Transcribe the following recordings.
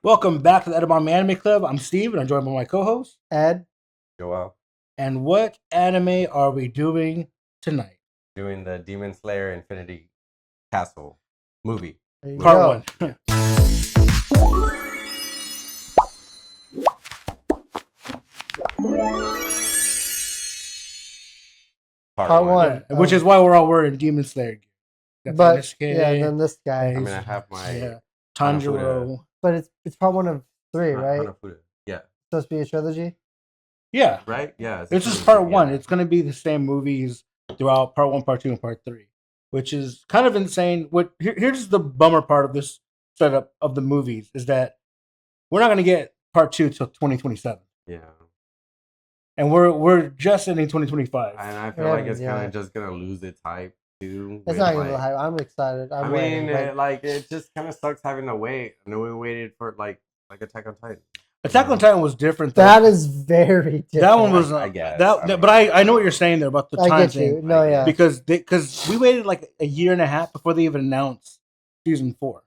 Welcome back to the Edamame Anime Club. I'm Steve, and I'm joined by my co-host Ed. Joel. And what anime are we doing tonight? Doing the Demon Slayer Infinity Castle movie. Part 1. Part one. Yeah, which is why we're all wearing Demon Slayer gear. But yeah, and then this guy. I mean, I have my Tanjiro. But it's part 1 of 3, right? Yeah. Supposed to be a trilogy. Yeah. Right. Yeah. It's just part 1. It's going to be the same movies throughout part 1, part 2, and part 3, which is kind of insane. Here's the bummer part of this setup of the movies is that we're not going to get part 2 till 2027. Yeah. And we're just ending 2025. And I feel like it's kind of just gonna lose its hype too. It's not even hype. I'm excited. It just kind of sucks having to wait. I know we waited for like Attack on Titan. Attack on Titan was different. Though. That is very different. That one was, I guess. But I know what you're saying there about the time I get thing. you. No, yeah. Because we waited like a year and a half before they even announced season 4,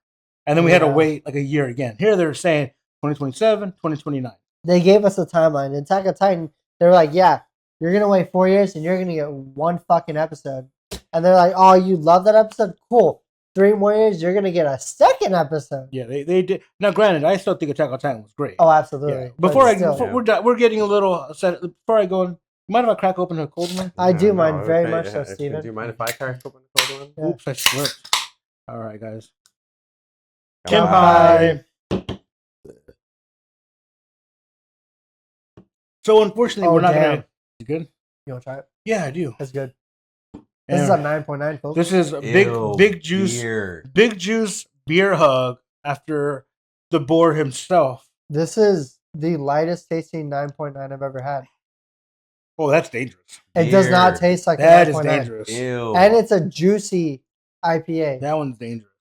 and then we had to wait like a year again. Here they're saying 2027, 2029. They gave us a timeline. In Attack on Titan, they were like, "Yeah, you're gonna wait 4 years, and you're gonna get one fucking episode." And they're like, "Oh, you love that episode? Cool. 3 more years, you're gonna get a second episode." Yeah, they did. Now, granted, I still think Attack on Titan was great. Oh, absolutely. Yeah. We're getting a little upset. Before I go, you mind if I crack open a cold one? I do mind very much, so Steven. Do you mind if I crack open a cold one? Yeah. Oops, I slipped. All right, guys. Kenpai. So unfortunately, we're not gonna. You good? You want to try it? Yeah, I do. That's good. This is a 9.9, folks. This is a big juice beer hug after the boar himself. This is the lightest tasting 9.9 I've ever had. Oh, that's dangerous. It does not taste like that. Is dangerous. Ew. And it's a juicy IPA. That one's dangerous.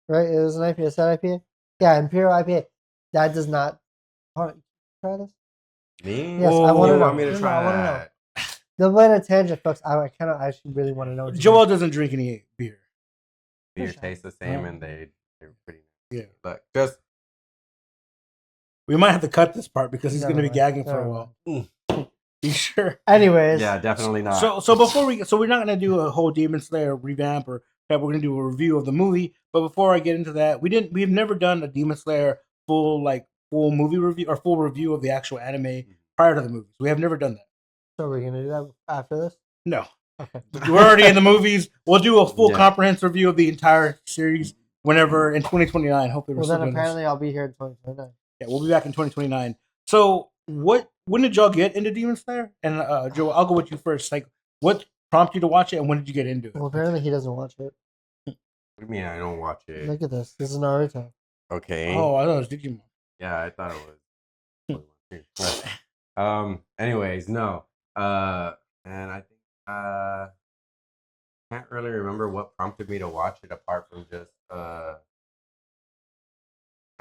Right? It was an IPA. Is that IPA? Yeah, Imperial IPA. That does not. Try this? Me? Yes, I want to know. Want me to try that? The way to tangent, folks. I actually really want to know. Joel doesn't drink any beer. Beer tastes the same, and they're pretty. Yeah, but just we might have to cut this part because he's going to be gagging for a while. You sure? Anyways, yeah, definitely not. So we're not going to do a whole Demon Slayer revamp or that. We're going to do a review of the movie. But before I get into that, we've never done a Demon Slayer full movie review or full review of the actual anime prior to the movies. We have never done that. So we're gonna do that after this? No. Okay. We're already in the movies. We'll do a full comprehensive review of the entire series whenever in 2029. Hopefully, well, then apparently I'll be here in 2029. Yeah, we'll be back in 2029. So, when did y'all get into Demon Slayer? And Joe, I'll go with you first. Like, what prompted you to watch it, and when did you get into it? Well, apparently he doesn't watch it. What do you mean I don't watch it? Look at this. This is Naruto. Okay. Oh, I thought it was Digimon. Yeah, I thought it was. Anyways, no. And I think can't really remember what prompted me to watch it apart from just I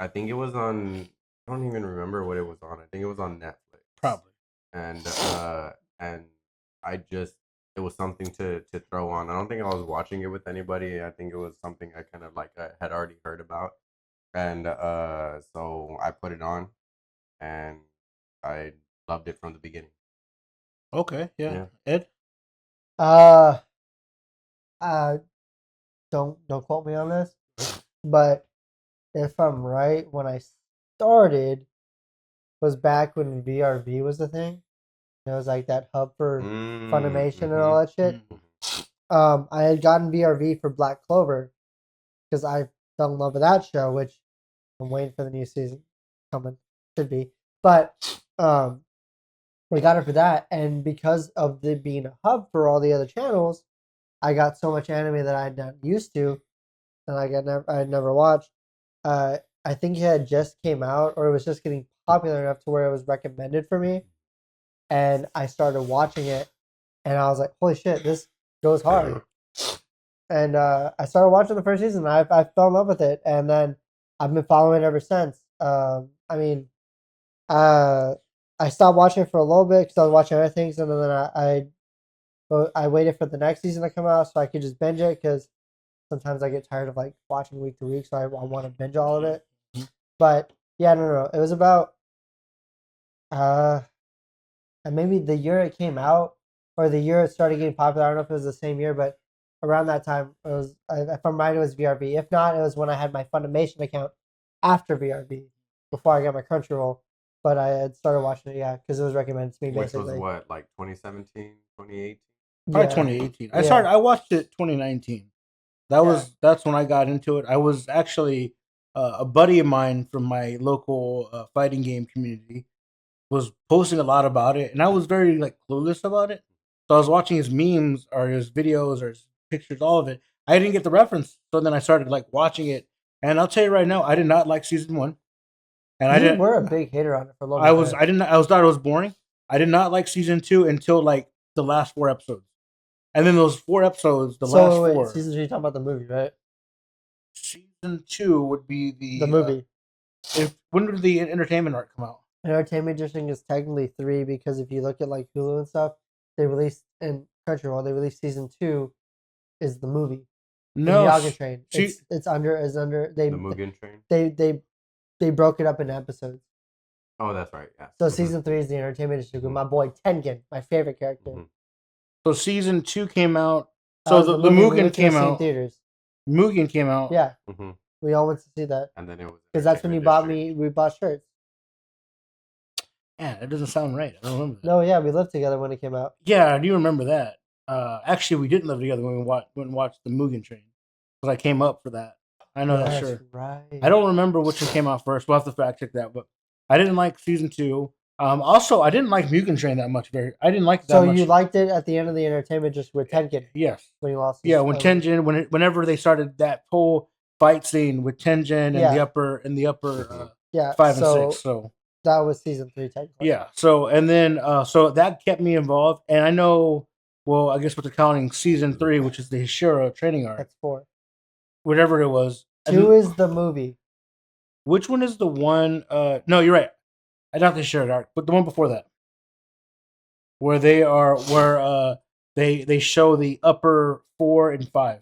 think it was on. I don't even remember what it was on. I think it was on Netflix. Probably. And I just it was something to throw on. I don't think I was watching it with anybody. I think it was something I kind of I had already heard about, and so I put it on, and I loved it from the beginning. Okay, yeah. Ed? Don't quote me on this, but if I'm right, when I started was back when VRV was the thing. It was like that hub for Funimation and all that shit. I had gotten VRV for Black Clover because I fell in love with that show, which I'm waiting for the new season coming. Should be. But we got it for that, and because of the being a hub for all the other channels, I got so much anime that I had not used to, and I had never watched. I think it had just came out, or it was just getting popular enough to where it was recommended for me, and I started watching it, and I was like, "Holy shit, this goes hard!" And I started watching the first season, and I fell in love with it, and then I've been following it ever since. I stopped watching it for a little bit because I was watching other things, and then I waited for the next season to come out so I could just binge it because sometimes I get tired of watching week to week, so I want to binge all of it. But Yeah, no. It was about and maybe the year it came out or the year it started getting popular. I don't know if it was the same year, but around that time it was. If I'm right, it was VRV. If not, it was when I had my Funimation account after VRV before I got my Crunchyroll. But I had started watching it, yeah, because it was recommended to me Which basically. was what, like 2017, 2018? Probably Yeah. 2018. Yeah. I watched it 2019. That's when I got into it. I was actually a buddy of mine from my local fighting game community was posting a lot about it, and I was very like clueless about it. So I was watching his memes or his videos or his pictures, all of it. I didn't get the reference, so then I started like watching it. And I'll tell you right now, I did not like season one, and I You didn't. were a big hater on it for a little bit. I didn't. I was thought it was boring. I did not like season two until like the last 4 episodes, and then those 4 episodes, the last four. Season 2, you're talking about the movie, right? Season two would be The movie. When did the entertainment arc come out? Entertainment District is technically 3 because if you look at like Hulu and stuff, they released in Crunchyroll, they released season 2 is the movie. No, the Mugen Train. see- It's under The Mugen Train? they broke it up into episodes. Oh, that's right. Yeah. So season 3 is the Entertainment District with my boy Tengen, my favorite character. Mhm. So season two came out. That So was the movie we Mugen went to came see in out. theaters. Mugen came out. Yeah, Mhm. we all went to see that And then it was because that's when you Entertainment bought District. me. We bought shirts. Yeah, that doesn't sound right. I don't remember that. No, yeah, we lived together when it came out. Yeah, I do remember that. Actually, we didn't live together when we went and watched the Mugen Train because I came up for that. I know that, That's sure. right. I don't remember which one came out first. We'll have to fact check that. But I didn't like season two. Also, I didn't like Mugen Train that much. I didn't like it that So much. you liked it at the end of the Entertainment just with Tengen Yes. when he lost. Yeah, when Tengen, whenever they started that whole fight scene with Tengen and Yeah. the upper yeah, 5 so and 6. So that was season 3 technically. yeah. So and then so that kept me involved. And I know, well, I guess with accounting season 3, which is the Hashira training arc, That's 4. whatever it was. 2 is the movie. Which one is the one? No, you're right. I not the Hashira arc, but the one before that, where they show the upper 4 and 5,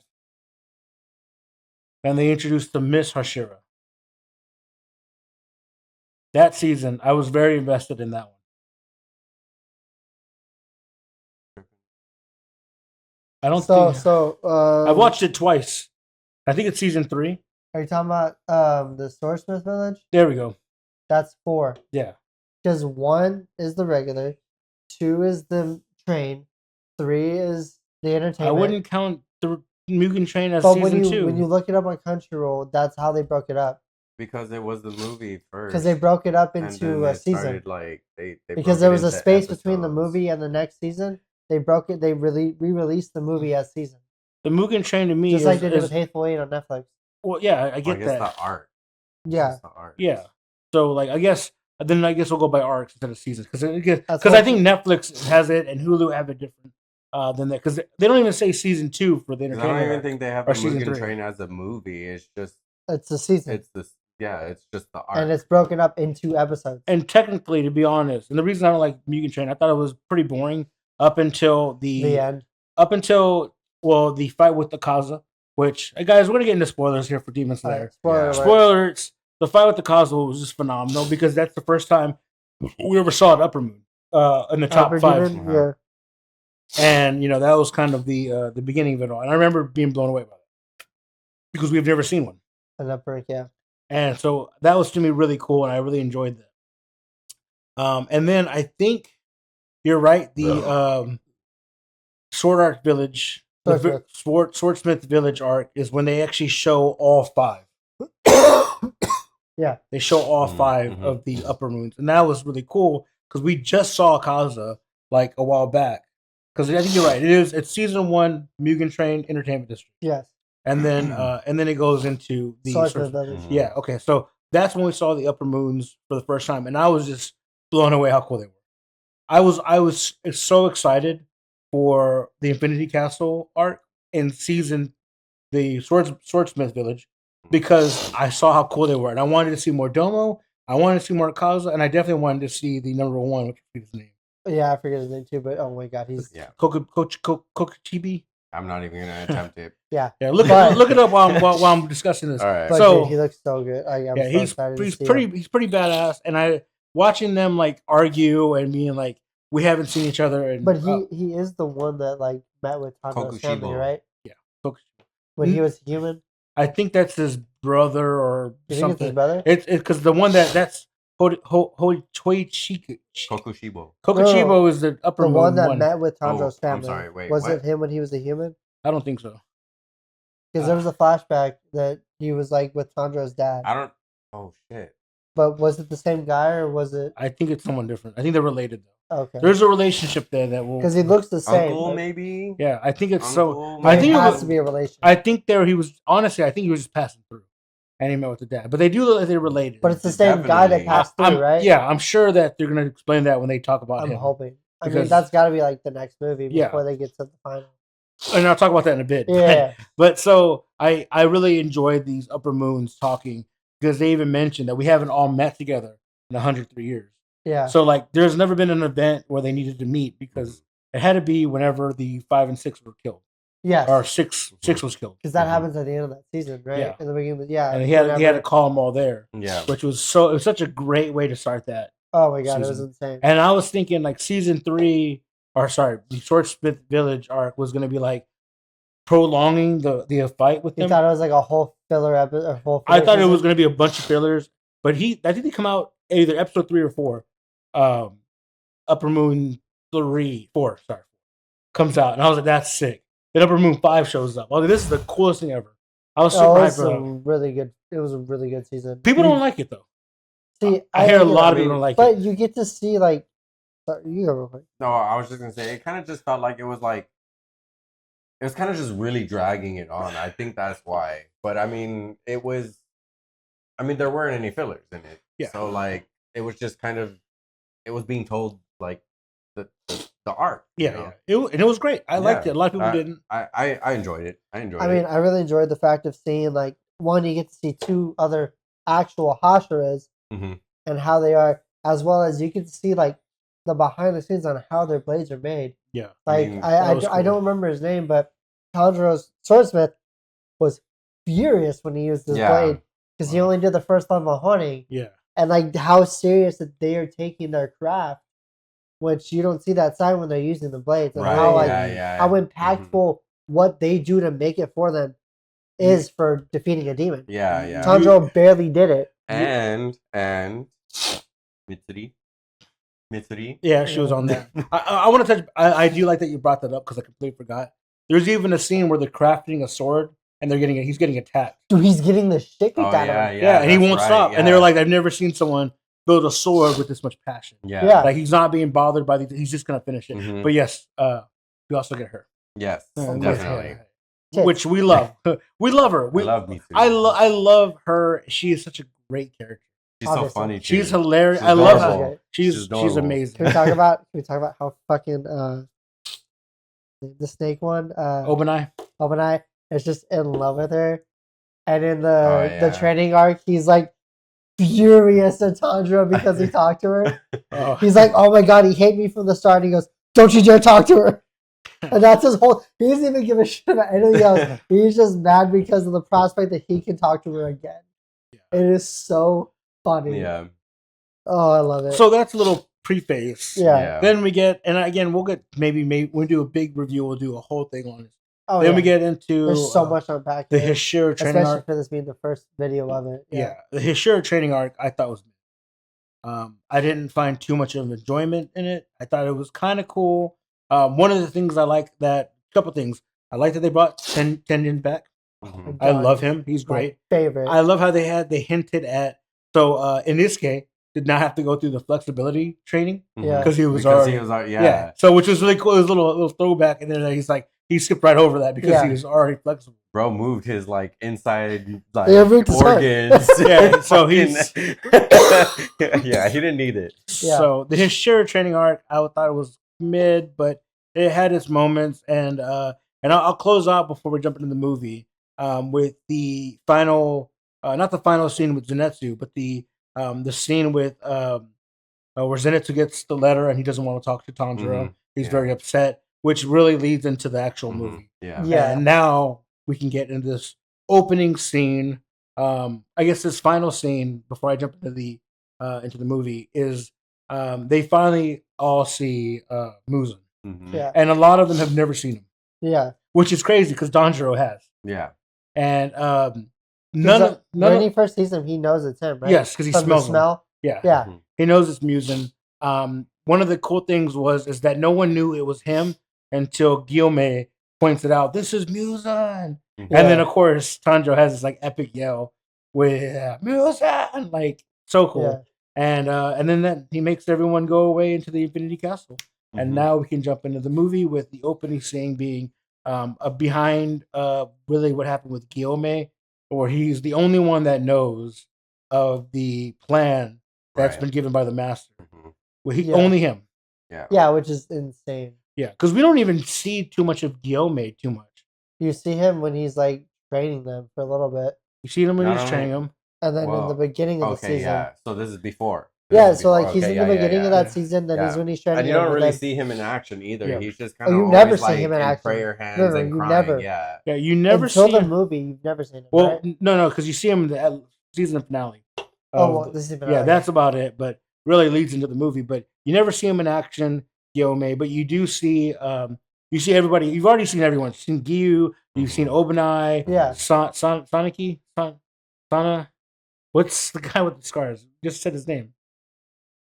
and they introduce the Miss Hashira. That season, I was very invested in that one. I don't think I watched it twice. I think it's season 3. Are you talking about the Swordsmith Village? There we go. That's 4. Yeah. Because 1 is the regular, 2 is the train, 3 is the entertainment. I wouldn't count the Mugen Train as but season 2. when you look it up on Crunchyroll, that's how they broke it up. Because it was the movie first. Because they broke it up and into then a they season. started, like, they Because broke there it was a into space between the episodes. movie and the next season. They broke it. They re-released the movie as season. The Mugen Train to me Just is like they did with Hateful Eight on Netflix. well, yeah, I Well, get I guess that. the art. Yeah. Just the art. Yeah. So like I guess we'll go by arcs instead of seasons because That's I what- think Netflix has it and Hulu have it different than that because they don't even say season 2 for the 'Cause I entertainment. don't even arc. think they have or the season Mugen 3. Train as a movie. It's just It's a season. it's just the art. And it's broken up into episodes. And technically, to be honest, and the reason I don't like Mugen Train, I thought it was pretty boring up until The end. Up until the fight with the Kaza, which guys, we're gonna get into spoilers here for Demon All Slayer. right, spoiler Yeah. alert. Spoilers. The fight with the Kaza was just phenomenal because that's the first time we ever saw an upper moon in the top Upper 5, Demon? Uh-huh. Yeah. and that was kind of the beginning of it all. And I remember being blown away by that because we've never seen one, An upper, yeah. and so that was to me really cool, and I really enjoyed that. And then I think you're right. The Sword Art Village, Swordsmith Village arc is when they actually show all 5. Yeah. They show all 5 of the upper moons, and that was really cool because we just saw Kaza like a while back. Because I think you're right. It's season 1 Mugen Train Entertainment District, Yes. and then it goes into the Swordsmith Village. Yeah. Okay. So that's when we saw the upper moons for the first time, and I was just blown away how cool they were. I was so excited for the Infinity Castle arc in the Swordsmith Village because I saw how cool they were, and I wanted to see more Domo. I wanted to see more Kaza, and I definitely wanted to see the number 1, which is his name. Yeah, I forget his name too, but oh my god, he's Yeah. Kokuchibi. I'm not even gonna attempt it. Yeah. Yeah, look But- it up while I'm discussing this. All right. But So- dude, he looks so good. I'm Yeah, so he's excited to see pretty him. he's pretty badass, and I watching them like argue and being like we haven't seen each other. And But he is the one that like met with Tanjiro's family, Kokushibo. right? Kokushibo. When he was human. I think that's his brother or You think it's something. his brother? It's because the one that's Kokushibo Kokushibo. No. is the upper The moon one that met with Oh, Tanjiro's I'm family. sorry, wait, was what? it him when he was a human? I don't think so. Because there was a flashback that he was like with Tanjiro's dad. I don't. Oh shit. But was it the same guy or was it I think it's someone different. I think they're related though. okay? There's a relationship there that will. Because he looks the same. Uncle but- maybe. Yeah, I think it's so. Uncle, I There think it has was- to be a relation. I think he was honestly. I think he was just passing through, and he met with the dad. But they do look like they're related. But it's the same guy that Definitely. passed through, I'm, right? Yeah, I'm sure that they're gonna explain that when they talk about I'm him. hoping. I mean, Because- that's got to be like the next movie Yeah. before they get to the final. And I'll talk about that in a bit. Yeah. But so I really enjoyed these upper moons talking because they even mentioned that we haven't all met together in 103 years. Yeah. So like, there's never been an event where they needed to meet because it had to be whenever the 5 and 6 were killed, Yes. or six was killed, Because that Mhm. happens at the end of that season, right? Yeah. In the beginning, yeah. and he had to whenever- call them all there, Yeah. which was so it was such a great way to start that. Oh my god, it was season. insane. And I was thinking like season 3, or sorry, the Swordsmith Village arc was gonna be like prolonging the fight with You them. thought it was like a whole filler episode, a whole. I filler thought it season? was going to be a bunch of fillers, but I think they come out either episode 3 or 4. Upper Moon 4 comes out, and I was like, "That's sick." Then Upper Moon 5 shows up. I was like, "This is the coolest thing ever." I was super Oh, it was hyped a about it. really good. It was a really good season. People You- don't like it though. see. I hear a like it, lot of people don't like but it. you get to see like. Sorry, you go real quick. No, I was just gonna say it kind of just felt like it was kind of just really dragging it on. I think that's why. But I mean, there weren't any fillers in it. Yeah. So like, it was just kind of, it was being told like the art. you know? Yeah. It was great. I liked Yeah. it. A lot of people didn't. I enjoyed it. I enjoyed I mean, it. I really enjoyed the fact of seeing like one, you get to see 2 other actual Hashiras Mhm. and how they are, as well as you get to see like the behind the scenes on how their blades are made. Yeah. Like mean, I was I don't cool. remember his name, but Tanjiro's swordsmith was furious when he used his Yeah. blade because he only did the first level hunting, Yeah. and like how serious that they are taking their craft, which you don't see that side when they're using the blades, and Right. how like yeah. how Mhm. impactful what they do to make it for them is for defeating a demon. Yeah, yeah. Tanjiro barely did it. And Mitsuri. Yeah, she was on there. I want to touch. I do like that you brought that up because I completely forgot. There's even a scene where they're crafting a sword and he's getting attacked. Dude, he's getting the shit kicked Oh out yeah, of him. Yeah, and he that's won't right, stop. And they're yeah. like, I've never seen someone build a sword with this much passion. Yeah. Like he's not being bothered by he's just gonna finish it. Mhm. But yes, we also get her, Yes, Oh, definitely. Tits. which we love. We love her. I love Mitsuri. I love her. She is such a great character. She's so Obviously. funny. Too. She's hilarious. She's I love adorable. her. She's adorable. amazing. Can we talk about how fucking the snake one Obanai. Obanai is just in love with her, and in the Oh, yeah. training arc, he's like furious at Tanjiro because he talked to her. Oh. He's like, "Oh my god, he hated me from the start." He goes, "Don't you dare talk to her." And that's his whole. He doesn't even give a shit about anything else. He's just mad because of the prospect that he can talk to her again. Yeah. It is so funny. Yeah. Oh, I love it. So that's a little preface. yeah. Then we get, and again, we'll get maybe we'll do a big review. We'll do a whole thing on it. Oh, Then yeah. we get into There's so much unpacked. the here, Hashira training especially arc. for this being the first video of it. Yeah, the Hashira training arc I thought was. I didn't find too much of enjoyment in it. I thought it was kind of cool. One of the things I like couple things. I like that they brought Tengen back. Mhm. I love him. He's My great. favorite. I love how they hinted at. So in this case, did not have to go through the flexibility training Yeah. because he was Because already. he was already, Yeah. So which was really cool. It was a little throwback, and then he's like he skipped right over that because Yeah. he was already flexible. Bro moved his like inside like Yeah, moved his heart. organs. Yeah, so yeah, he didn't need it. Yeah. So the Hashira training arc, I thought it was mid, but it had its moments, and I'll close out before we jump into the movie with the final, not the final scene with Zenitsu, but the scene with where Zenitsu gets the letter and he doesn't want to talk to Tanjiro. Mhm. He's Yeah. very upset, which really leads into the actual movie. Yeah. Yeah. And now we can get into this opening scene. I guess this final scene before I jump into the movie is they finally all see Muzan, Yeah. and a lot of them have never seen him, Yeah. which is crazy because Danjiro has. Yeah. And When he of first sees him, he knows it's him, right? yes, because he From smells the smell. Yeah, Yeah. he knows it's Muzan. One of the cool things is that no one knew it was him until Guillaume points it out. This is Muzan, and then of course Tanjiro has this like epic yell with Muzan, like so cool. And then he makes everyone go away into the Infinity Castle, and now we can jump into the movie with the opening scene being behind really what happened with Guillaume, or he's the only one that knows of the plan that's been given by the master. Well, only him. Yeah, which is insane. Yeah, because we don't even see too much of Guillaume too much. You see him when he's like training them for a little bit. You see him when he's training them. And then in the beginning of the season. Yeah. So this is before. So like he's in the beginning of that season, then he's when he's training. And you don't really see him in action either. Yeah. He's just kind of you never see like him in action. prayer hands and crying. Never. Yeah. Yeah, you never until see the him. movie. You've never seen him. Well, right? no, because you see him in the season finale. The season finale. Yeah, that's about it. But really leads into the movie. But you never see him in action, Guillaume. But you do see, you see everybody. You've already seen everyone. You've seen Giyu. You've seen Obanai. Yeah. Saniki. Sana. What's the guy with the scars? Just said his name.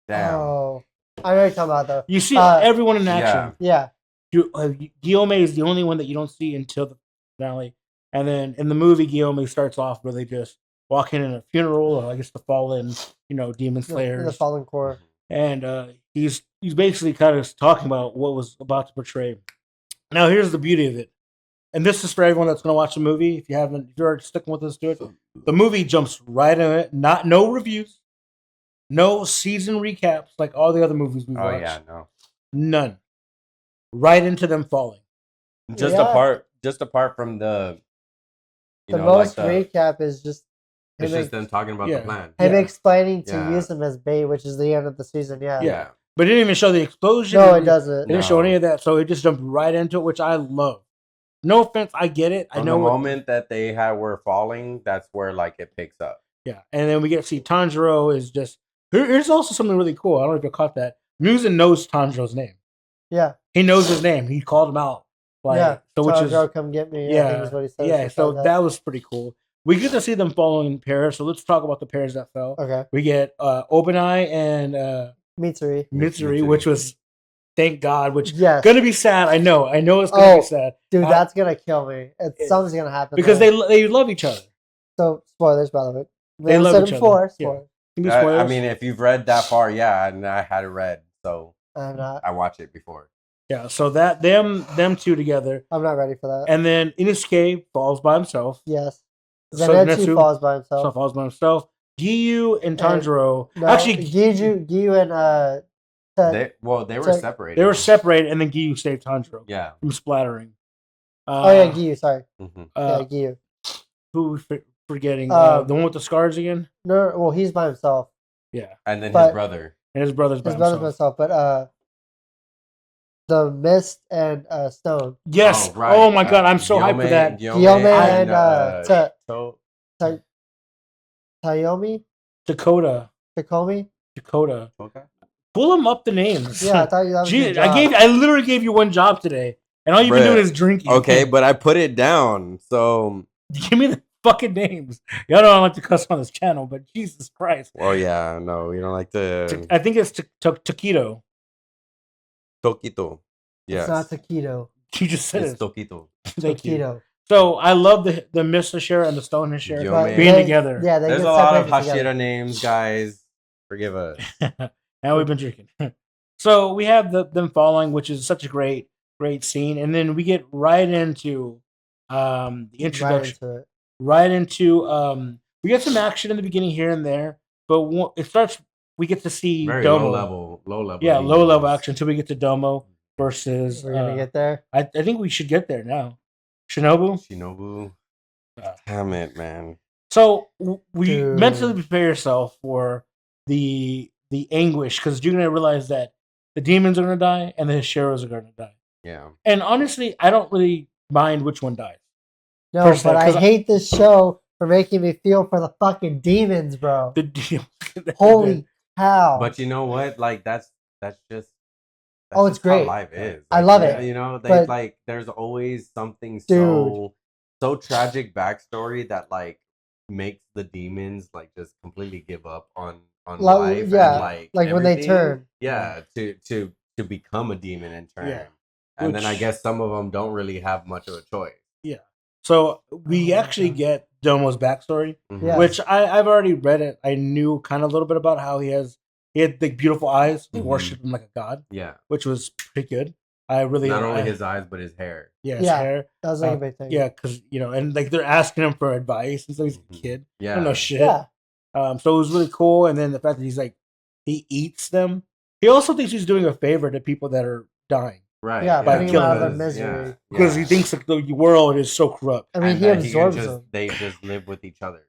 Damn. Oh, I know what you're talking about though. You see everyone in action. Yeah. Guillaume is the only one that you don't see until the finale. And then in the movie, Guillaume starts off where they just walk in a funeral, or I guess the fallen, demon slayers, the fallen core, and he's basically kind of talking about what was about to portray. Now, here's the beauty of it, and this is for everyone that's going to watch the movie. If you're sticking with us to it, the movie jumps right in it. No reviews, no season recaps like all the other movies we've watched. Oh yeah, no, none. Right into them falling. Just apart from the. The most recap is just. It's just them talking about the plan. Him explaining to use him as bait, which is the end of the season. Yeah. But it didn't even show the explosion. No, it doesn't. It didn't show any of that, so it just jumped right into it, which I love. No offense, I get it. From the moment that they were falling, that's where like it picks up. Yeah, and then we get to see Tanjiro is just. Here's also something really cool. I don't know if you caught that. Muzan knows Tanjiro's name. Yeah. He knows his name. He called him out. So Tanjiro, come get me. Yeah, is what he says. Yeah, so that was pretty cool. We get to see them falling in pairs, so let's talk about the pairs that fell. Okay. We get Obanai and Mitsuri, which was, thank God, which gonna be sad. I know it's gonna be sad. Dude, that's gonna kill me. Something's gonna happen. Because they love each other. So, spoilers, by the way. They love each other. Spoilers. I mean, if you've read that far, and I hadn't read, so I watched it before. Yeah, so that them two together. I'm not ready for that. And then Inosuke falls by himself. Yes. Zenitsu falls by himself. So falls by himself. Giyu and Tanjiro. Actually, Giyu and they were separated. They were separated, and then Giyu saved Tanjiro. Yeah. From splattering. Giyu. Sorry. Giyu. Who we forgetting? The one with the scars again? No, well, he's by himself. Yeah. And then his brother. And his brother's by himself. But the Mist and Stone. Yes. Oh my God, I'm so hyped for that. Guillaume and Tayomi? Dakota. Takomi? Dakota. Okay. Pull them up the names. Yeah, I thought that was a job. I literally gave you one job today, and all you've been doing is drinking. Okay, but I put it down, so give me the fucking names. Y'all don't like to cuss on this channel, but Jesus Christ. Well, yeah, no, you don't like to. I think it's Taquito. Tokito. Yeah. It's not Taquito. You just said it's Tokito. Thank you. So I love the Mist Hashira and the Stone Hashira being together. Yeah, there's a lot of Hashira names, guys. Forgive us. And we've been drinking. So we have them falling, which is such a great scene, and then we get right into the introduction. Right into we get some action in the beginning here and there, but it starts. We get to see very Domo. low level. Yeah, low level action until we get to Domo versus. We're gonna get there. I think we should get there now. Shinobu. Damn it, man. So we mentally prepare yourself for the anguish, because you're gonna realize that the demons are gonna die and the Hashiras are gonna die. Yeah. And honestly, I don't really mind which one dies. No, Personally, but I 'cause hate this show for making me feel for the fucking demons, bro. The deal. Holy cow! But you know what? Like that's just Oh, it's just how great. life is. I Like, love yeah, it. you know, But like there's always something dude, so tragic backstory that like makes the demons like just completely give up on life and yeah, like like when they everything. turn. Yeah, to become a demon in turn. Yeah. And then I Which- guess some of them don't really have much of a choice. Yeah. So we Oh, actually God. get Domo's backstory, Yeah. which I've already read it. I knew kind of a little bit about how he had the beautiful eyes. They Mhm. worship him like a god, Yeah. which was pretty good. I really Not only his eyes but his hair. yeah, his Yeah. hair. That was like a big thing. Yeah, because and like they're asking him for advice, and so he's a kid. Yeah. I don't know shit. Yeah. So it was really cool, and then the fact that he's like he eats them. He also thinks he's doing a favor to people that are dying. Right. Yeah, by putting them out of their killing because- misery. Because he thinks like the world is so corrupt. I mean, and he that absorbs can them. they just live with each other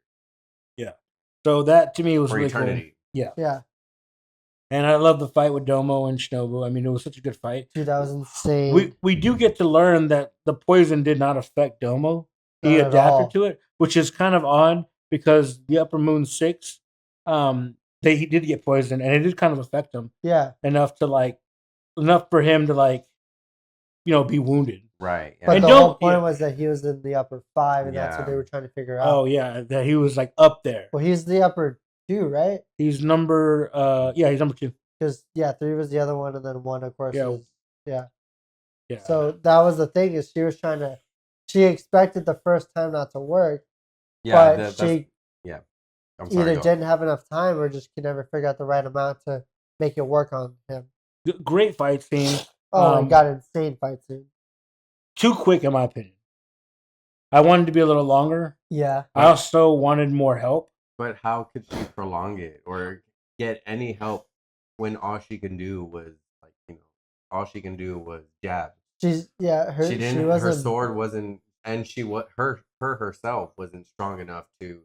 So that to me was for really eternity. cool. Yeah, And I love the fight with Domo and Shinobu. I mean, it was such a good fight. dude, that was insane. We do get to learn that the poison did not affect Domo. He Not at all. adapted to it, which is kind of odd because the Upper Moon 6, he did get poisoned, and it did kind of affect him Yeah, enough for him to be wounded. Right. but And the don't- whole point yeah. was that he was in the upper 5, and that's what Yeah. they were trying to figure out. Oh yeah, that he was like up there. Well, he's the upper 2, right? He's number he's number 2. Because 3 was the other one, and then 1, of course, Yeah. is Yeah. So that was the thing, is she expected the first time not to work, Yeah. but she I'm sorry. either go. didn't have enough time or just could never figure out the right amount to make it work on him. Great fight scene. Oh, my God, insane fight scene. Too quick in my opinion. I wanted to be a little longer. Yeah. I also wanted more help. But how could she prolong it or get any help when all she can do was jab? She Her wasn't. sword wasn't, and her herself wasn't strong enough to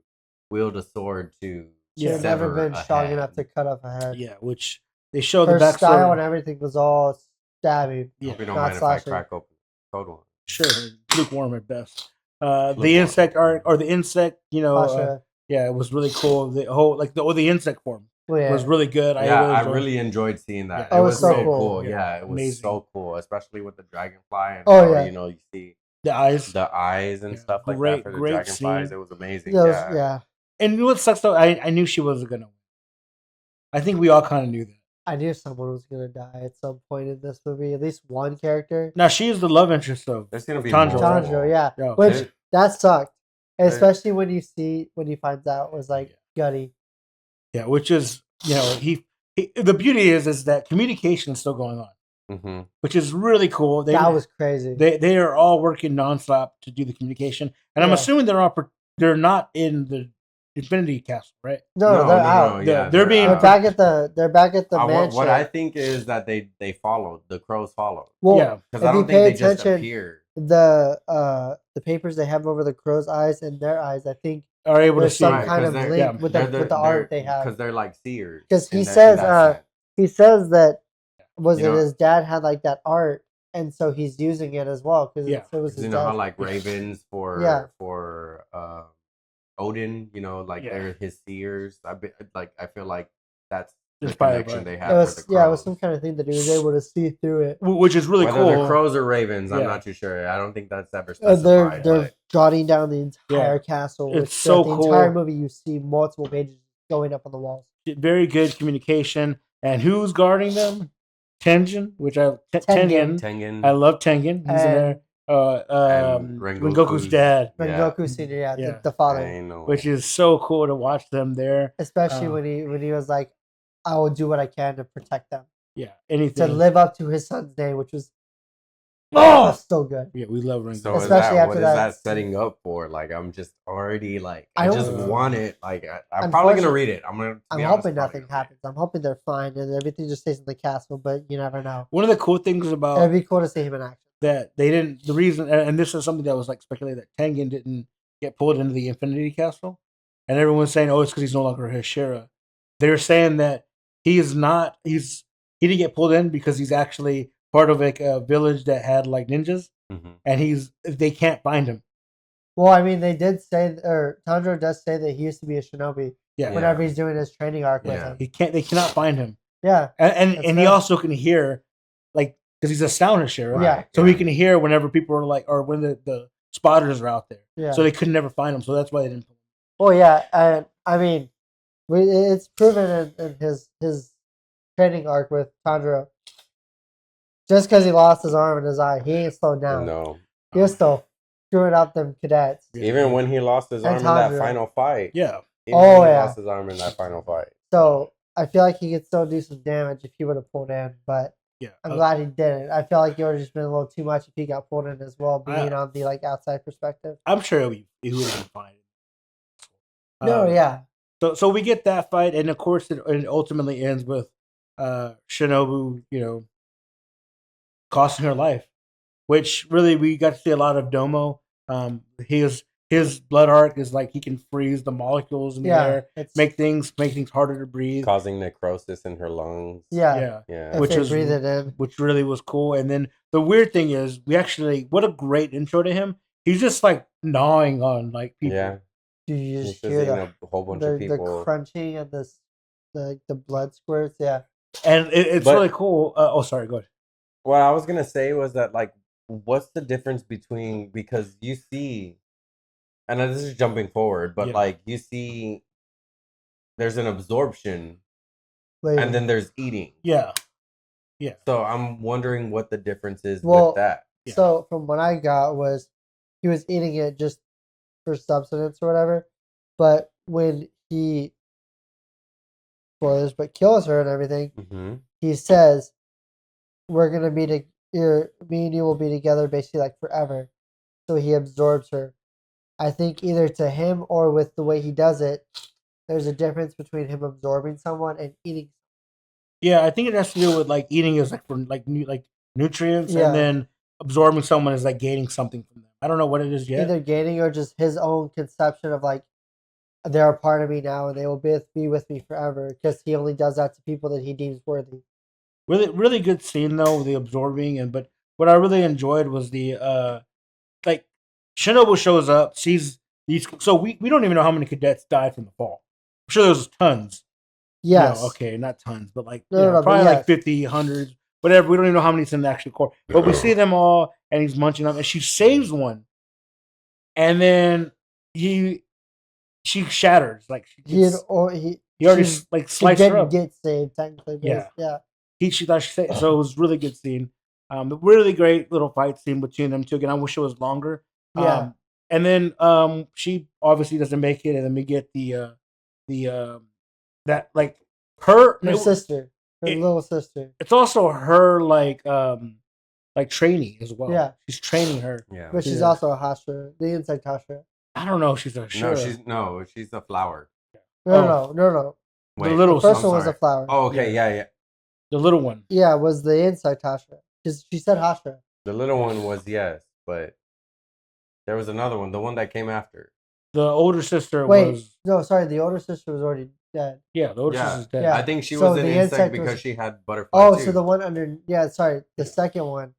wield a sword to She had sever never been a strong head. enough to cut off a head. Yeah, which they show Her the backstory. style and everything was all stabbing. I hope you don't not mind if I slashing. crack open the code one. Sure, lukewarm at best. Lukewarm. The insect art or the insect, Hashira. yeah, it was really cool. The whole the insect form Well, yeah. was really good. I enjoyed really enjoyed seeing that. Yeah. It Oh, was it's so so cool. cool. Yeah, Yeah, it was amazing. so cool, especially with the dragonfly and Oh, how, yeah. you see the eyes. the eyes and Yeah, stuff like great- that for the great dragonflies. scene. It was amazing. Yeah, Yeah. And you know what sucks though? I knew she wasn't gonna win. I think we all kind of knew that. I knew someone was gonna die at some point in this movie. At least one character. Now she is the love interest of There's gonna be Tanjiro. more. Tanjiro, yeah. Yeah. Which It- that sucked. It- Especially when you find out it was like gutty. Yeah, which is he the beauty is that communication is still going on, Mhm. which is really cool. That was crazy. They are all working nonstop to do the communication, and I'm Yeah. assuming they're not in the Infinity Castle, right? no, they're out. yeah, They're being- They're out. back at the mansion. What I think is that they followed. The crows followed. well, Yeah. Because if I you don't pay think they just attention, appeared. the papers they have over the crow's eyes and their eyes, I think, Are able to there's see. some Right, kind 'cause of they're- link with the art they have. Because they're like seers. 'Cause in he that- in says, that sense. He says that You know- his dad had like that art, and so he's using it as well because Yeah. it was 'Cause his you know dad. how like ravens for Yeah. Odin, Yeah. they're his seers. I feel like that's the Inspired connection by- they It have. with was the crows. it was some kind of thing that he was able to see through it. Which is really Whether cool. they're crows or ravens, I'm Yeah. not too sure. I don't think that's ever They're specified. they're jotting down the entire Yeah. castle. It's which so throughout the entire cool. movie, you see multiple pages going up on the walls. Very good communication. And who's guarding them? Tengen, which Tengen. Tengen. I love Tengen. He's in there. And Rengoku's dad, Yeah. Rengoku Senior, Yeah. the father. I know. which is so cool to watch them there. Especially when he was like, I will do what I can to protect them. Yeah, To anything. live up to his son's name, which was so good. Yeah, we love Rengoku. So Especially what after is that that setting up for? Like, I'm just already like, I I don't- just want it. Like, I'm probably gonna read it. I'm I'm hoping nothing happens. I'm hoping they're fine and everything just stays in the castle, but you never know. One of the cool things about It'd be cool to see him in action. that they didn't, the reason, and this is something that was like speculated, that Tengen didn't get pulled into the Infinity Castle, and everyone's saying, oh, it's because he's no longer a Hashira. They're saying that he didn't get pulled in because he's actually part of like a village that had like ninjas, and they can't find him. Well, I mean, they did say, or Tanjiro does say that he used to be a shinobi. Yeah. Whenever he's doing his training arc with him. They cannot find him. Yeah. And he also can hear, like, because he's a sound Hashira. Yeah. So he can hear whenever people are like, or when the spotters are out there. Yeah. So they could never find him. So that's why they didn't. Well, yeah, and I mean, it's proven in his training arc with Tanjiro. Just because he lost his arm and his eye, he ain't slowed down. No. He was still screwing up them cadets. Even when he lost his arm in that final fight. Yeah. Even when he lost his arm in that final fight. So I feel like he could still do some damage if he would have pulled in, but I'm glad he didn't. I feel like it would have just been a little too much if he got pulled in as well, being on the like outside perspective. I'm sure he would have been fine. No, yeah. So we get that fight, and of course it ultimately ends with Shinobu, costing her life, which really we got to see a lot of Domo. His blood arc is like he can freeze the molecules in the air, make things harder to breathe, causing necrosis in her lungs. Yeah. Which is breathe it in, which really was cool. And then the weird thing is, what a great intro to him. He's just like gnawing on like people. Yeah. You just hear a whole bunch of people. The crunching and the blood squirts. Yeah. And it's really cool. Sorry, go ahead. What I was gonna say was that, like, what's the difference between, because you see, and this is jumping forward, but like you see, there's an absorption, and then there's eating. Yeah. So I'm wondering what the difference is with that. Yeah. So from what I got was he was eating it just for substance or whatever, but when he kills her and everything, he says, "We're gonna be me and you will be together basically like forever." So he absorbs her. I think either to him or with the way he does it, there's a difference between him absorbing someone and eating. Yeah, I think it has to do with like eating is like for like nutrients, and then absorbing someone is like gaining something from them. I don't know what it is yet. Either gaining or just his own conception of like they're a part of me now and they will be with me forever, because he only does that to people that he deems worthy. Really, really good scene though, the absorbing, but what I really enjoyed was the like Shinobu shows up, sees these. So we don't even know how many cadets died from the fall. I'm sure there was tons. Yes. No, okay, not tons, but like probably like 50, hundreds, whatever. We don't even know how many's in the actual core. But we see them all, and he's munching them, and she saves one, and then she shatters. Like he already like sliced her up. Get saved technically. Yeah. She thought she saved. So it was a really good scene. A really great little fight scene between them two. Again, I wish it was longer. Yeah. And then she obviously doesn't make it, and then we get the that like her sister, little sister. It's also her like training as well. Yeah, she's training her. Yeah, but she's also a Hashira, the insect Hashira. I don't know if she's a Hashira. No, she's a flower. No. Wait, the little first one was a flower. Oh, okay, yeah. The little one. Yeah, was the insect Hashira. She said Hashira. The little one was, yes, but there was another one, the one that came after. The older sister was... No, sorry, the older sister was already dead. Yeah, the older sister's dead. Yeah. I think she was an insect because she had butterfly too. So the one under... Yeah, sorry, the second one,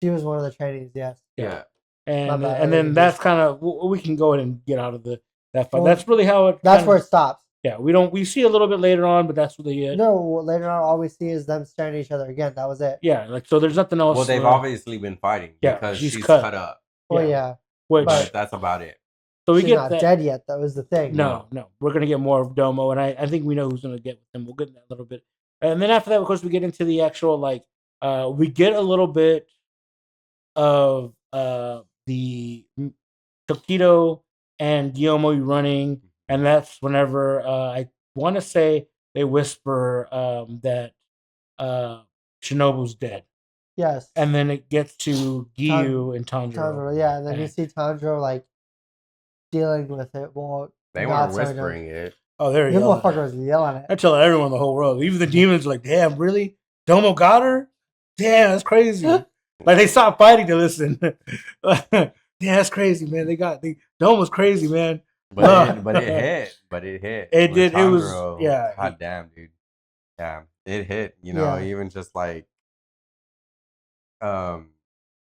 she was one of the trainees, yes. Yeah. And then that's kind of... We can go ahead and get out of that fight. Well, that's really how it... That's where it stops. Yeah, we see a little bit later on, but that's really it. No, later on, all we see is them staring at each other again. That was it. Yeah, like, so there's nothing else. Well, they've obviously been fighting because she's cut up. Oh, yeah. But that's about it. So she's not dead yet. That was the thing. No. We're going to get more of Domo, and I think we know who's going to get with him. We'll get in that a little bit. And then after that, of course, we get into the actual, like, we get a little bit of the Tokido and Guillermo running, and that's whenever I want to say they whisper that Shinobu's dead. Yes. And then it gets to Giyu and Tanjiro. Yeah, and then you see Tanjiro like dealing with it. Well, they weren't whispering it. Oh, there you go. go. The motherfucker was yelling it. I tell everyone in the whole world. Even the demons are like, damn, really? Domo got her? Damn, that's crazy. Like, they stopped fighting to listen. Damn, that's crazy, man. Domo's crazy, man. But it hit. It did. Tanjiro, it was, yeah. God damn, dude. Yeah, it hit. You know, even just like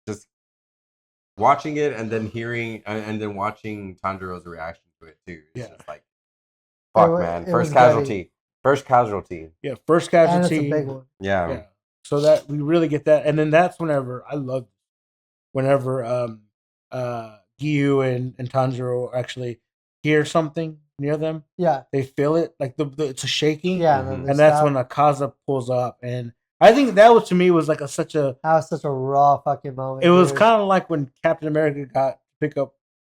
just watching it and then hearing and then watching Tanjiro's reaction to it too. It's just like, fuck, man. First casualty. First casualty. Yeah, first And casualty. it's a big one. Yeah. So that we really get that, and then that's whenever I love, whenever Giyu and Tanjiro actually hear something near them. Yeah, they feel it, like it's a shaking. Yeah, Mhm. and that's when Akaza pulls up, and I think that was to me was like that was such a raw fucking moment. It was kind of like when Captain America got to pick up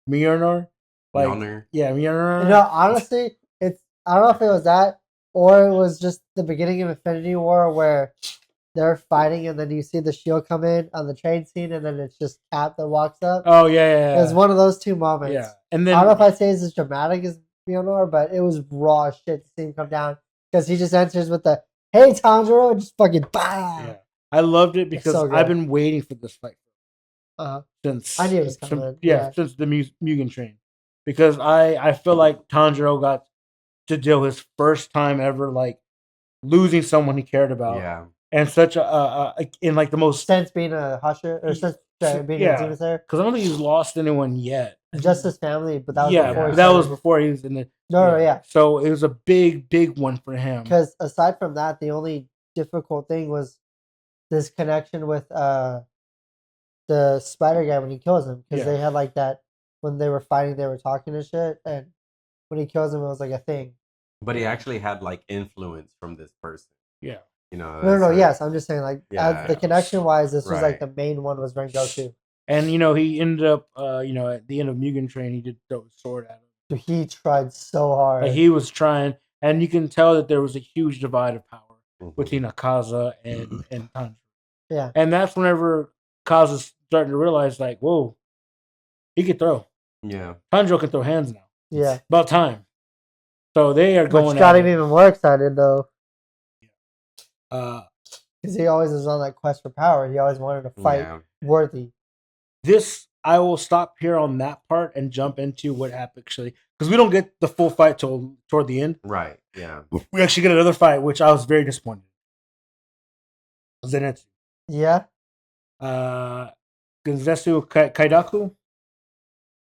Mjolnir. Like, Mjolnir. Yeah, Mjolnir. No, honestly, I don't know if it was that or it was just the beginning of Infinity War where they're fighting and then you see the shield come in on the train scene and then it's just Cap that walks up. Oh yeah. It was one of those two moments. Yeah, and then I don't know if I'd say it's as dramatic as Mjolnir, but it was raw as shit to see him come down because he just enters with the "Hey Tanjiro" and just fucking bam. Yeah, I loved it because so good. I've been waiting for this fight since I knew it was coming. Since the Mugen Train, because I feel like Tanjiro got to deal his first time ever like losing someone he cared about. Yeah. And such in like the most since being a Hashira or since being a Demon Slayer. Because I don't think he's lost anyone yet. Just his family, but that was before. That was before he was in the. No. So it was a big one for him. Because aside from that, the only difficult thing was this connection with the spider guy when he kills him. Because they had like that when they were fighting, they were talking and shit, and when he kills him, it was like a thing. But he actually had like influence from this person. Yeah. You know. No. Yes, I'm just saying like as the connection wise, this was like the main one was Rengoku. And he ended up at the end of Mugen Train, he did throw his sword at him. Dude, he tried so hard. Like, he was trying, and you can tell that there was a huge divide of power between Akaza and Tanjiro. Yeah. And that's whenever Akaza's starting to realize, like, whoa, he can throw. Yeah. Tanjiro can throw hands now. Yeah. About time. So they are going. Which got him even more excited though. Because he always was on that quest for power. He always wanted to fight worthy. I will stop here on that part and jump into what happened actually, because we don't get the full fight toward the end. Right. Yeah. We actually get another fight, which I was very disappointed. Zenitsu. Yeah. Zenitsu Kaidaku.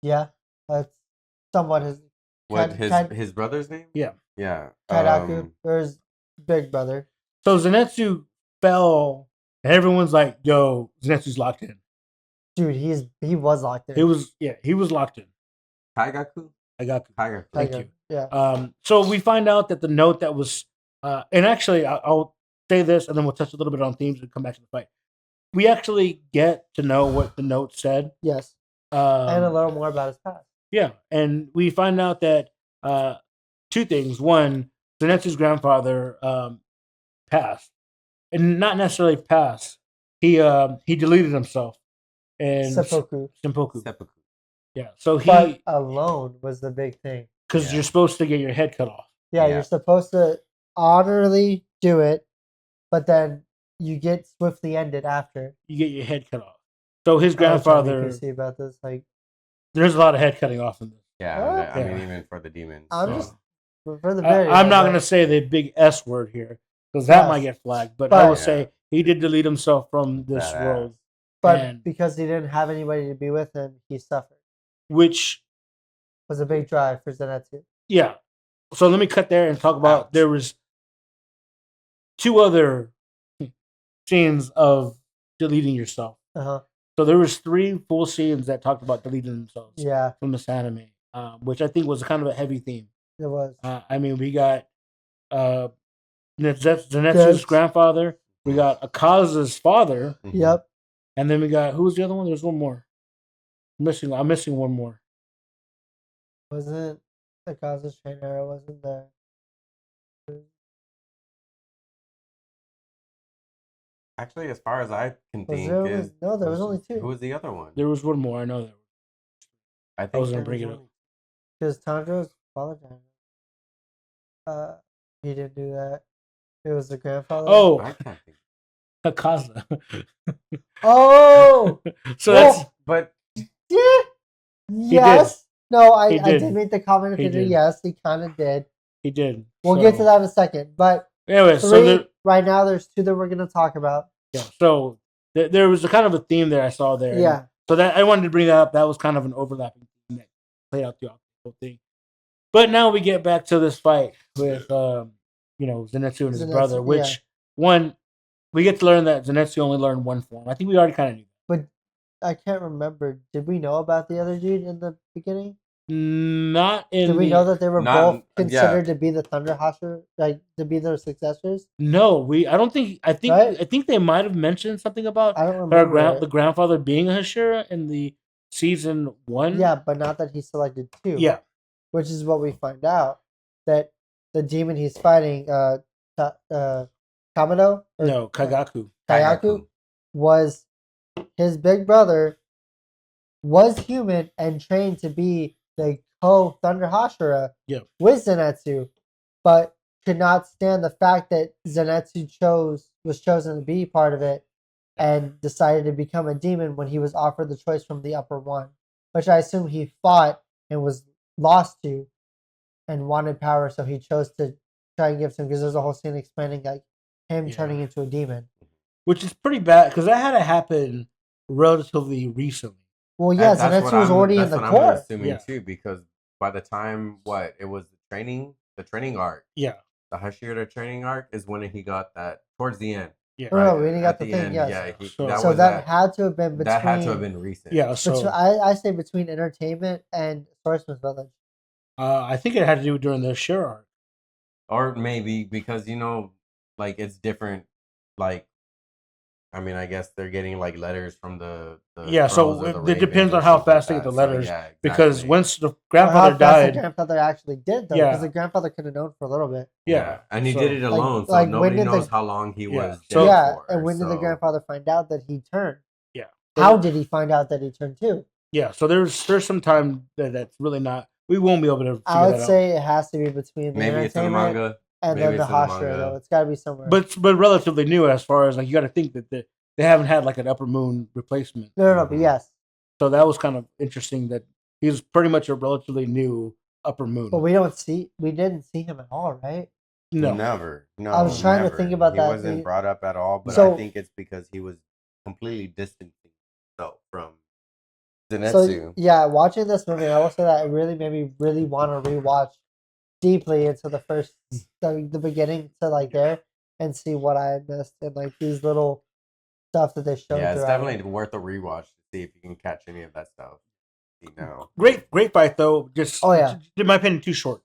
Yeah, that's somewhat his. What his brother's name? Yeah. Yeah. Kaidaku, or his big brother. So Zenitsu fell, and everyone's like, "Yo, Zenitsu's locked in." Dude, he was locked in. He was locked in. Kaigaku. Thank you. Yeah. So we find out that the note that was, and actually, I'll say this, and then we'll touch a little bit on themes and come back to the fight. We actually get to know what the note said. Yes. And a little more about his past. Yeah, and we find out that two things. One, Zenitsu's grandfather passed, and not necessarily passed. He deleted himself. And Seppuku. Yeah, so But alone was the big thing. Because you're supposed to get your head cut off. Yeah, you're supposed to honorably do it, but then you get swiftly ended after. You get your head cut off. So his grandfather. See about this, like there's a lot of head cutting off in this. Yeah, I mean even for the demons. I'm just for the I'm not gonna say the big S word here because that might get flagged, but I will say he did delete himself from this world. But because he didn't have anybody to be with him, he suffered. Which was a big drive for Zenitsu. Yeah. So let me cut there and talk about there was two other scenes of deleting yourself. Uh-huh. So there was 3 full scenes that talked about deleting themselves from this anime, which I think was kind of a heavy theme. It was. I mean, we got Zenitsu's grandfather. We got Akaza's father. Yep. And then we got, who was the other one? There's one more. I'm missing one more. Wasn't Akaza's trainer? Wasn't there? Actually, as far as I can think, there was only 2. Who was the other one? There was one more. I know that. I was gonna bring it up because Tanjiro's father died. He didn't do that. It was the grandfather. Oh, I can't think. Akaza. Oh, so that's yes. No, I did make the comment. Yes, he kind of did. He did. We'll get to that in a second. But anyway, right now there's 2 that we're going to talk about. Yeah. So there was a kind of a theme there I saw there. Yeah. So that I wanted to bring that up. That was kind of an overlapping theme that played out throughout the whole thing. But now we get back to this fight with Zenitsu and his brother, which one we get to learn that Zenitsu only learned one form. I think we already kind of knew. But I can't remember. Did we know about the other dude in the beginning? Not in. Did we know that they were not- both considered to be the Thunder Hashira, like to be their successors? No, I don't think. I think. Right? I think they might have mentioned something about I don't remember the grandfather being a Hashira in the season 1. Yeah, but not that he selected 2. Yeah. Which is what we find out that the demon he's fighting, Kamado? No, Kagaku. Kayaku was his big brother, was human and trained to be the Thunder Hashira with Zenitsu, but could not stand the fact that Zenitsu was chosen to be part of it and decided to become a demon when he was offered the choice from the upper one, which I assume he fought and was lost to and wanted power, so he chose to try and give some, because there's a whole scene explaining like him turning into a demon. Which is pretty bad, because that had to happen relatively recently. Well, yeah, Zenitsu was already in the core. I'm assuming too, because by the time it was the training arc. Yeah. The Hashira training arc is when he got that towards the end. Yeah. No, when he got the thing, end, yes. Yeah, so that had to have been between. That had to have been recent. Yeah, so I say between Entertainment and Swordsman's Village. I think it had to do during the Shira arc. Or maybe because like it's different. Like, I mean, I guess they're getting like letters from the so it depends on how fast they get the letters. So, exactly. Because once the grandfather died, the grandfather actually did though, because the grandfather could have known for a little bit. Yeah, and he did it alone, so nobody knows how long he was dead for. And when did the grandfather find out that he turned? Yeah. How did he find out that he turned too? Yeah, so there's some time that's really not. We won't be able to. I would say it has to be between the maybe it's in the manga and then the Hashira though. It's got to be somewhere. But relatively new as far as like you got to think that they haven't had like an Upper Moon replacement. No, but yes. So that was kind of interesting that he's pretty much a relatively new Upper Moon. But we didn't see him at all, right? No, never. No, I was trying to think about that. He wasn't brought up at all, but I think it's because he was completely distancing himself from Zenitsu. So yeah, watching this movie, I will say that it really made me really want to rewatch deeply into the beginning to like there and see what I had missed and like these little stuff that they showed. Yeah, it's definitely worth a rewatch to see if you can catch any of that stuff. Great fight though. Just in my opinion, too short.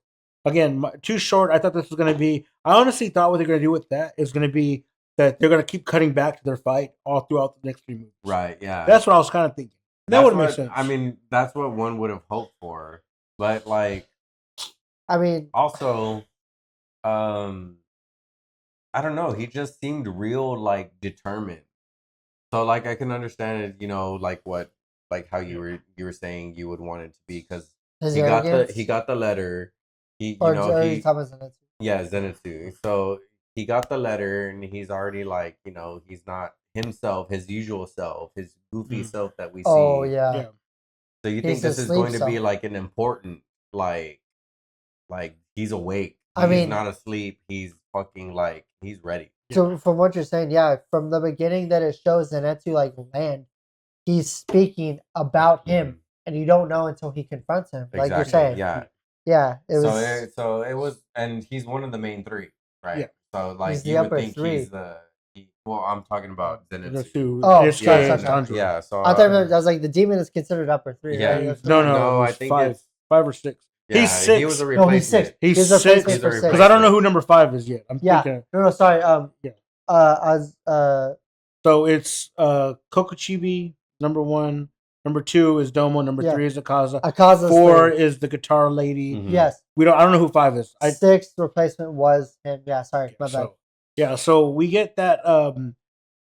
Again, too short. I thought this was going to be. I honestly thought what they're going to do with that is going to be that they're going to keep cutting back to their fight all throughout the next 3 movies. Right. Yeah. That's what I was kind of thinking. That would make sense. I mean, that's what one would have hoped for, but like, I mean, also, I don't know. He just seemed real, like determined. So, like, I can understand it. Like how you were saying you would want it to be because he got the letter. Zenitsu. So he got the letter and he's already like he's not himself, his usual self, his goofy self that we see. Oh yeah. So you think this is going to be like an important like he's awake. He's not asleep. He's fucking like he's ready. So from what you're saying, from the beginning that it shows Zenitsu like land, he's speaking about him, and you don't know until he confronts him. Like you're saying, yeah. So it was, and he's one of the main 3, right? Yeah. So like he's you would think he's well, I'm talking about Zenitsu. Oh, yeah. So I thought I was like the demon is considered upper 3. Yeah. Right? No. I think 5 or 6. Yeah, he's 6. He was a replacement. No, he's 6. He's a 6 because I don't know who number 5 is yet. I'm thinking. No, sorry. So it's Kokochibi number 1. Number 2 is Doma. Number 3 is Akaza. 4 is the guitar lady. Mm-hmm. Yes. I don't know who 5 is. 6th replacement was him. Yeah, sorry, my bad. So we get that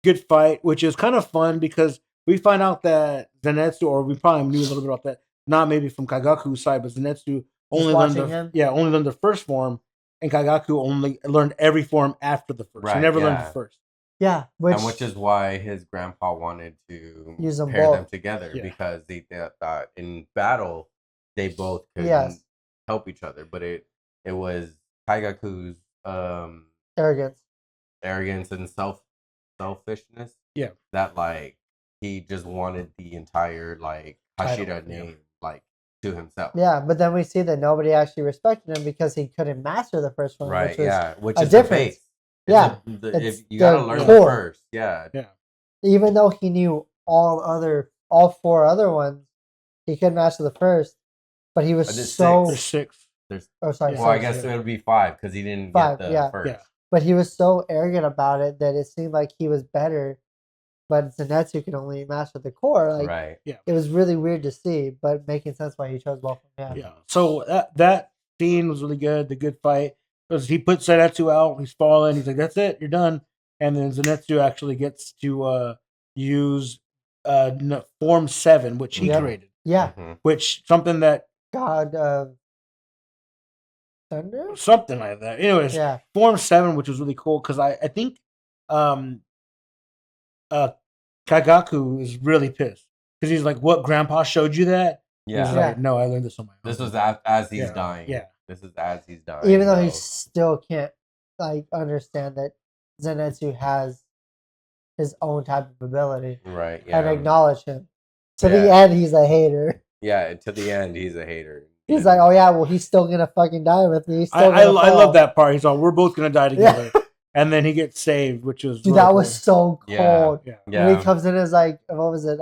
good fight, which is kind of fun because we find out that Zenitsu, or we probably knew a little bit about that, not maybe from Kagaku's side, but Zenitsu only learned the first form, and Kagaku only learned every form after the first. He never learned the first. Yeah, which is why his grandpa wanted to pair them together because they thought in battle they both could help each other. But it was Kagaku's arrogance and selfishness. Yeah. That like he just wanted the entire like Title, Hashira yeah. name like to himself. Yeah, but then we see that nobody actually respected him because he couldn't master the first one, Right. which was Yeah. Which a is the difference. base. Yeah, If it's you gotta the learn the core. first. Yeah. Yeah. Even though he knew all four other ones, he couldn't master the first. But he was There's so. There's 6. There's Oh, sorry. Yeah. well, I six. guess Yeah. it would be 5 because he didn't Five, get the yeah. first. Yeah. But he was so arrogant about it that it seemed like he was better. But Zenitsu could only master the core. Like Right. it was really weird to see, but making sense why he chose Wolfram. Yeah. Yeah. So that scene was really good. The good fight because he puts Zenitsu out. He's falling. He's like, "That's it. You're done." And then Zenitsu actually gets to use Form 7, which he Yep. created. Yeah. Which something that God of Thunder. something like that. Anyways, Yeah. Form 7, which was really cool because I think Kagaku is really pissed because he's like, "What? Grandpa showed you that?" Yeah. He's Yeah. like, "No, I learned this on my own." This was as he's Yeah. dying. Yeah. This is as he's dying. Even though he though. still can't like understand that Zenitsu has his own type of ability Right. Yeah. and acknowledge him. To Yeah. the end, he's a hater. Yeah. To the end, he's a hater. He's like, "Oh yeah, well he's still gonna fucking die with me." He's still I gonna fall. love that part. He's all, "We're both gonna die Yeah. together," and then he gets saved, which was Dude, really that cool. was so cold. Yeah. Yeah. When he comes in as like, what was it?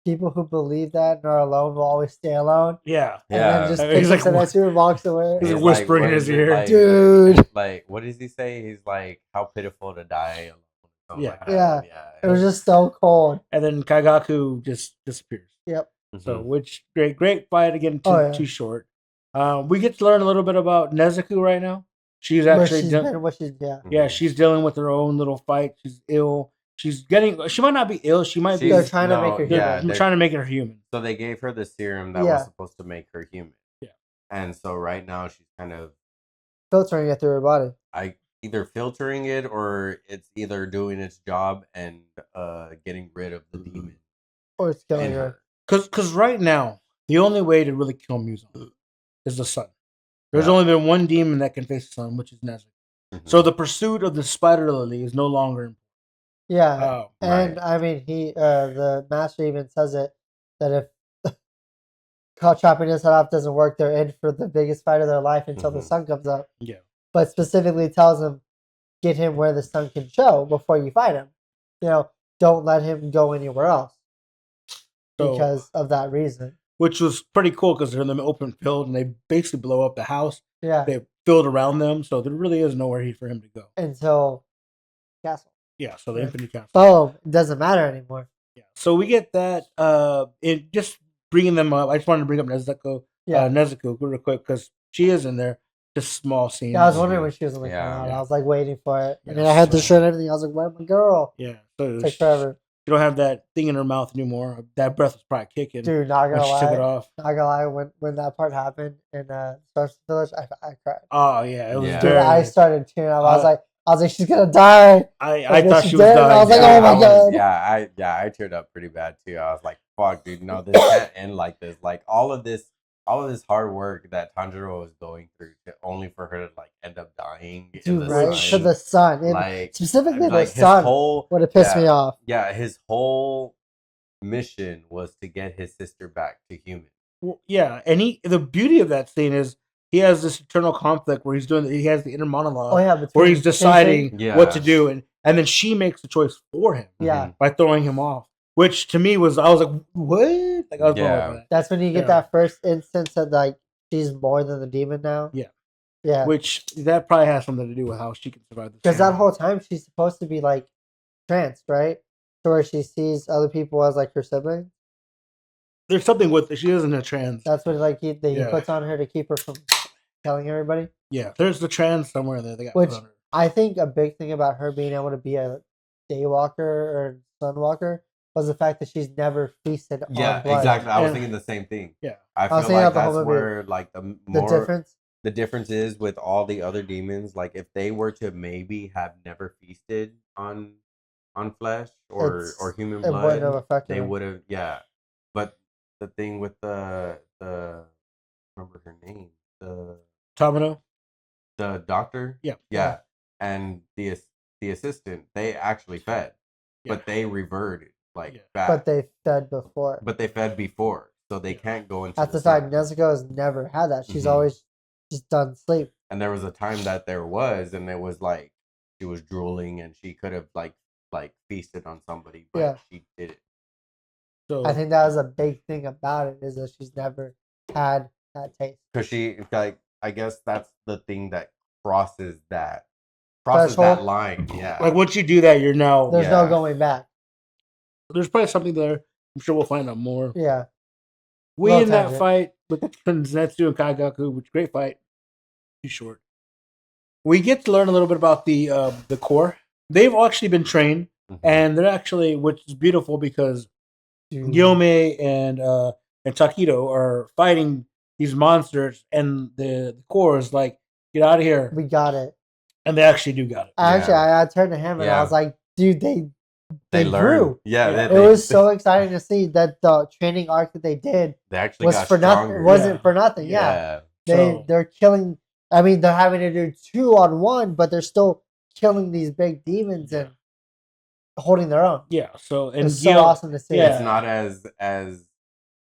People who believe that and are alone will always stay alone. Yeah. And Yeah. then just He's picks like, up Zenitsu and walks away. He's He's whispering like, in what his is it, ear. like, Dude. Like, what does he say? He's like, how pitiful to die alone. Something Yeah. like that. Yeah. Yeah. It was just so cold. And then Kagaku just disappears. Yep. So, which great fight again. Too short. We get to learn a little bit about Nezuko right now. She's actually Yeah. she's dealing with her own little fight. She's ill. She might not be ill. She might be. They're trying to make her human. They're trying to make her human. So they gave her the serum that was supposed to make her human. Yeah. And so right now she's kind of filtering it through her body. Either filtering it or it's either doing its job and getting rid of the demon. Or it's killing her. Because right now, the only way to really kill Muzan is the sun. There's only been one demon that can face the sun, which is Nezuko. So the pursuit of the spider lily is no longer important. Yeah. And I mean, the master even says it that if chopping his head off doesn't work, they're in for the biggest fight of their life until the sun comes up. Yeah. But specifically tells him, get him where the sun can show before you fight him. You know, don't let him go anywhere else. Because of that reason. Which was pretty cool because they're in the open field and they basically blow up the house. Yeah. They filled around them, so there really is nowhere for him to go. Until castle. Yeah, so the Infinity Castle. Oh, it doesn't matter anymore. Yeah. So we get that it just bringing them up. I just wanted to bring up Nezuko. Nezuko real quick because she is in there. Just small scene. Yeah, I was wondering when she was going to come out. I was like waiting for it. And then I had the shirt and everything. I was like, where's my girl? Yeah. So Take forever. She don't have that thing in her mouth anymore. That breath was probably kicking. Dude, not gonna lie. She took it off. Not gonna lie, when that part happened in Star's Village, I cried. Oh yeah, it was. Dude, I started tearing up. I was like, she's gonna die. I thought she was dying. I was like, oh my god. I teared up pretty bad too. I was like, fuck, dude, no, this can't end like this. Like all of this hard work that Tanjiro was going through only for her to like end up dying. Dude, right? To the sun. Like specifically like the sun would have pissed me off. Yeah, his whole mission was to get his sister back to human. Well, yeah, and the beauty of that scene is he has this eternal conflict where he has the inner monologue where he's deciding what to do, and then she makes the choice for him by throwing him off, which to me I was like, what? Like I was blown with that. That's when you get that first instance of like she's more than the demon now. Yeah, which that probably has something to do with how she can survive this. Because that whole time she's supposed to be like tranced, right? To where she sees other people as like her siblings. There's something with it. She isn't a trans. That's what like he puts on her to keep her from telling everybody. Yeah, there's the trans somewhere there. They got which put on her. I think a big thing about her being able to be a daywalker or sunwalker was the fact that she's never feasted on blood. Exactly. I was thinking the same thing. Yeah, I feel like that's where like the difference is with all the other demons. Like if they were to maybe have never feasted on flesh or human blood, they would have. Yeah, but the thing with the remember her name, the Tamayo, the doctor. Yeah, and the assistant, they actually fed. but they reverted Yeah. back. But they fed before. But they fed before, so they can't go into At the sun. time, Nezuko has never had that. She's Mhm. always just done sleep. And there was a time that there was, and it was like she was drooling, and she could have like feasted on somebody, but Yeah. she didn't. So I think that was a big thing about it, is that she's never had that taste. Because she I guess that's the thing that crosses that Threshold? line. Yeah. like once you do that, you're now There's no going back. there's probably something there. I'm sure we'll find out more. Yeah. We Well, in that tangent. fight with the Zenitsu and Kagaku, which great fight. Too short. We get to learn a little bit about the core. They've actually been trained, Mhm. and they're actually, which is beautiful because Dude. Gyome and Takedo are fighting these monsters, and the core is like, get out of here, We got it. and they actually do got it. Actually, I turned to him and I Yeah. was like, dude, they learned. grew. Yeah, Yeah. It was so exciting to see that the training arc that they did they actually was got for nothing. stronger. Wasn't Yeah. for nothing. Yeah. So- They're killing. I mean, they're having to do 2-on-1, but they're still killing these big demons and holding their own. Yeah. So and It's so awesome to see. Yeah. It's not as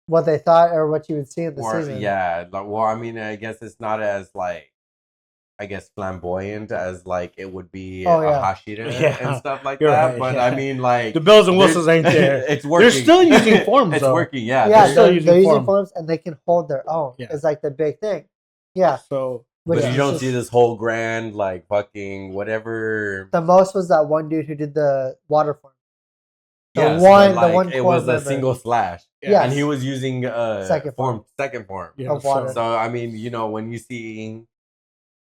What they thought or what you would see in the or season. yeah. Well, I mean, I guess it's not as flamboyant as it would be Oh, a yeah. Hashira Yeah. and stuff like You're that. right, But yeah. I mean, the bells and whistles ain't there. It's working. They're still using forms. It's though. working. Yeah. Yeah, they're still they're using using form. forms and they can hold their own. Yeah. It's like the big thing. Yeah. So, Which But is you don't just- see this whole grand fucking whatever. The most was that one dude who did the water form. The Yes, one, but, the one it core was a member. single slash. Yes. And he was using Second form. second form. yeah, Of water. So I mean, when you see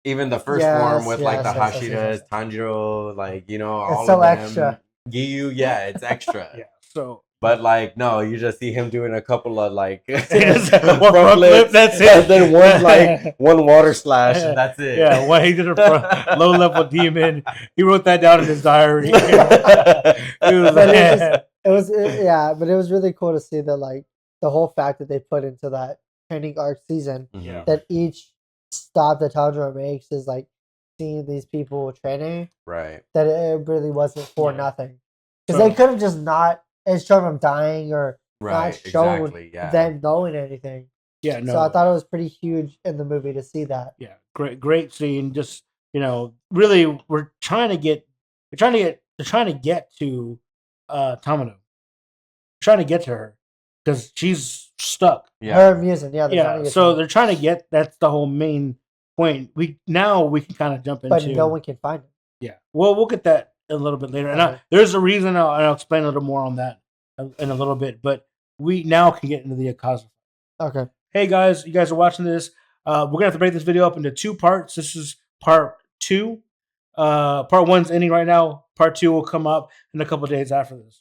even the first Yes, form with the yes, Hashiras, yes. Tanjiro, all It's of so them, extra. Giyu, yeah, it's extra. yeah. So But no, you just see him doing a couple of One front front flip, flips, that's it. and then one water slash, and that's it. yeah, when he did a low level demon, he wrote that down in his diary. He was But like, but it was really cool to see that the whole fact that they put into that training arc season, Mhm. that each stop that Tanjiro makes is seeing these people training, Right. that it really wasn't for Yeah. nothing. Because So- they could have just not shown them dying or Right. not shown Exactly. Yeah. them knowing anything. yeah, no. So I thought it was pretty huge in the movie to see that. Yeah, great scene. Just really, they're trying to get to Tamino. Trying to get to her because she's stuck. Yeah. Her amusing, yeah. They're trying to Yeah, get so to they're trying to get. That's the whole main point. We can kind of jump into. but no one can find it. Yeah, well, we'll get that a little bit later, and Okay. there's a reason. I'll explain a little more on that in a little bit. But we now can get into the Akaza. Okay. Hey guys, you guys are watching this. We're gonna have to break this video up into 2 parts. This is part 2. Part 1's ending right now. Part 2 will come up in a couple days after this.